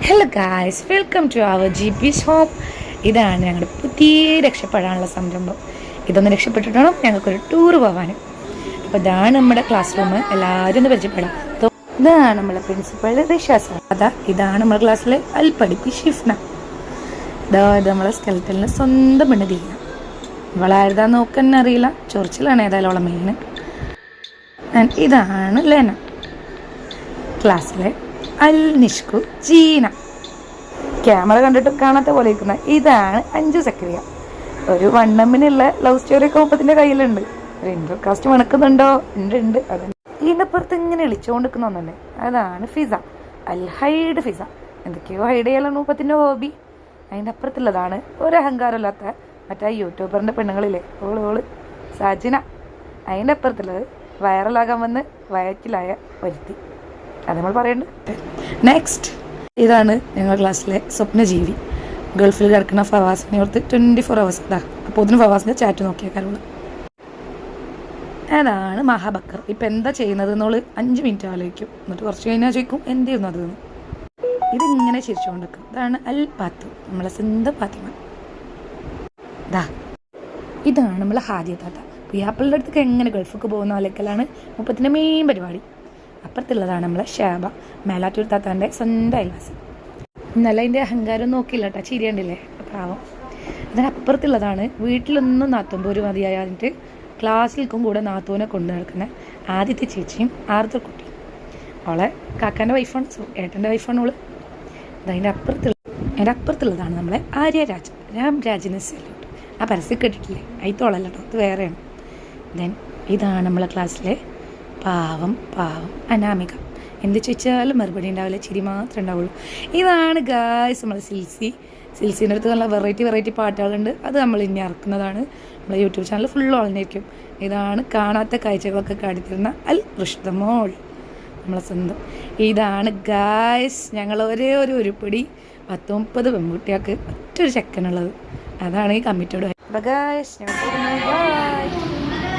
Hello guys, welcome to our GP's home. ഇതാണ് ഞങ്ങളുടെ പുതിയ രക്ഷപ്പെടാനുള്ള സംരംഭം. ഇതൊന്ന് രക്ഷപ്പെട്ടിട്ട് വേണം ഞങ്ങൾക്കൊരു ടൂർ പോകാൻ. അപ്പോൾ ഇതാണ് നമ്മുടെ ക്ലാസ് റൂം. എല്ലാവരും ഒന്ന് പരിചയപ്പെടാം. ഇതാണ് നമ്മളെ പ്രിൻസിപ്പൾ റിഷാസ. ഇതാണ് നമ്മുടെ ക്ലാസ്സിലെ അൽപ്പടിപ്പി ഷിഫ്ന. ഇത് നമ്മളെ സ്കെൽറ്റലിന് സ്വന്തം പെണ്ണ് തീയ. ഇവളായിരുതാ നോക്കാൻ അറിയില്ല, ചൊറിച്ചിലാണ് ഏതായാലും അവളെ മെയിൻ. ഇതാണ് ലെന, ക്ലാസ്സിലെ അൽ നിഷ്കു ജീന. ക്യാമറ കണ്ടിട്ട് കാണാത്ത പോലെ ഇരിക്കുന്ന ഇതാണ് അഞ്ചു സക്രിയ. ഒരു വണ്ണമ്മിനുള്ള ലവ് സ്റ്റോറിയൊക്കെ മുപ്പത്തിൻ്റെ കയ്യിലുണ്ട്. ഒരു ഇൻ്റർകാസ്റ്റ് മണക്കുന്നുണ്ടോ? ഉണ്ട്. അത് ഇതിൻ്റെ പുറത്ത് ഇങ്ങനെ എളിച്ചുകൊണ്ടിരിക്കുന്ന ഒന്നല്ലേ, അതാണ് ഫിസ, അൽ ഹൈഡ് ഫിസ. എന്തൊക്കെയോ ഹൈഡ് ചെയ്യാനുള്ള മുപ്പത്തിൻ്റെ ഹോബി. അതിൻ്റെ അപ്പുറത്തുള്ളതാണ് ഒരു അഹങ്കാരമില്ലാത്ത മറ്റേ യൂട്യൂബറിൻ്റെ പെണ്ണുങ്ങളില്ലേ, ഓള് സാജിന. അതിൻ്റെ അപ്പുറത്തുള്ളത് വൈറലാകാൻ വന്ന് വയറ്റിലായ വരുത്തി. അത് നമ്മൾ പറയുന്നുണ്ട്. നെക്സ്റ്റ്, ഇതാണ് ഞങ്ങളുടെ ക്ലാസ്സിലെ സ്വപ്നജീവി. ഗൾഫിൽ കിടക്കുന്ന ഫവാസിനെ ഓർത്ത് 24 hours അപ്പോൾ അതിന് ഫവാസിൻ്റെ ചാറ്റ് നോക്കിയേക്കാരുള്ളൂ. അതാണ് മഹാബക്കർ. ഇപ്പം എന്താ ചെയ്യുന്നത് എന്നുള്ളത് 5 മിനിറ്റ് ആലോചിക്കും. എന്നിട്ട് കുറച്ച് കഴിഞ്ഞാൽ ചോദിക്കും എന്ത് ചെയ്യുന്നു അത്. ഇതിങ്ങനെ ചിരിച്ചുകൊണ്ടിരിക്കും. ഇതാണ് അൽ പാത്തു, നമ്മളെ സ്വന്തം പാത്തിമ. ഇതാണ് നമ്മളെ ഹാദിയ താത്ത. പിയാപ്പിളുടെ അടുത്തേക്ക് എങ്ങനെ ഗൾഫിലേക്ക് പോകുന്ന ആലേക്കലാണ് മുപ്പത്തിൻ്റെ മെയിൻ പരിപാടി. അപ്പുറത്തുള്ളതാണ് നമ്മളെ ഷാബ, മേലാറ്റൂർ താത്താൻ്റെ സ്വന്തം അയൽവാസി. ഇന്നലെ അതിൻ്റെ അഹങ്കാരം നോക്കിയില്ല കേട്ടോ, ചിരിയണ്ടില്ലേ പാവം. അതിനപ്പുറത്തുള്ളതാണ് വീട്ടിലൊന്നും നാത്തുമ്പോൾ ഒരു മതിയായിട്ട് ക്ലാസ്സിൽക്കും കൂടെ നാത്തൂനെ കൊണ്ടു നടക്കുന്ന ആദ്യത്തെ ചേച്ചിയും ആർത്തർ കുട്ടിയും. അവളെ കാക്കാൻ്റെ വൈഫാണ്, ഏട്ടൻ്റെ വൈഫാണ് അവള്. അതിൻ്റെ അപ്പുറത്തുള്ളതാണ് നമ്മളെ ആര്യരാജ്, രാംരാജിന് സല്യൂട്ട്. ആ പരസ്യം കേട്ടിട്ടില്ലേ? അയിത്തോളല്ല കേട്ടോ, അത് വേറെയാണ്. ഇതാണ് നമ്മളെ ക്ലാസ്സിലെ പാവം അനാമിക. എന്ത് ചോദിച്ചാലും മറുപടി ഉണ്ടാവില്ല, ചിരി മാത്രമേ ഉണ്ടാവുള്ളൂ. ഇതാണ് ഗായ്സ് നമ്മളെ സിൽസിൻ്റെ അടുത്ത് നല്ല വെറൈറ്റി പാട്ടുകളുണ്ട്. അത് നമ്മൾ ഇനി ഇറക്കുന്നതാണ്. നമ്മളെ യൂട്യൂബ് ചാനൽ ഫുൾ ഓൾന്നായിരിക്കും. ഇതാണ് കാണാത്ത കാഴ്ചകളൊക്കെ കാണിത്തരുന്ന അൽ ഋഷ്ദമോൾ, നമ്മളെ സ്വന്തം. ഇതാണ് ഗായ്സ് ഞങ്ങൾ ഒരേ ഒരു ഉരുപ്പടി 30 പെൺകുട്ടികൾക്ക് ഒറ്റൊരു ചെക്കനുള്ളത്. അതാണ് ഈ കമ്മിറ്റോട്. ഗായ്സ് ഞങ്ങൾ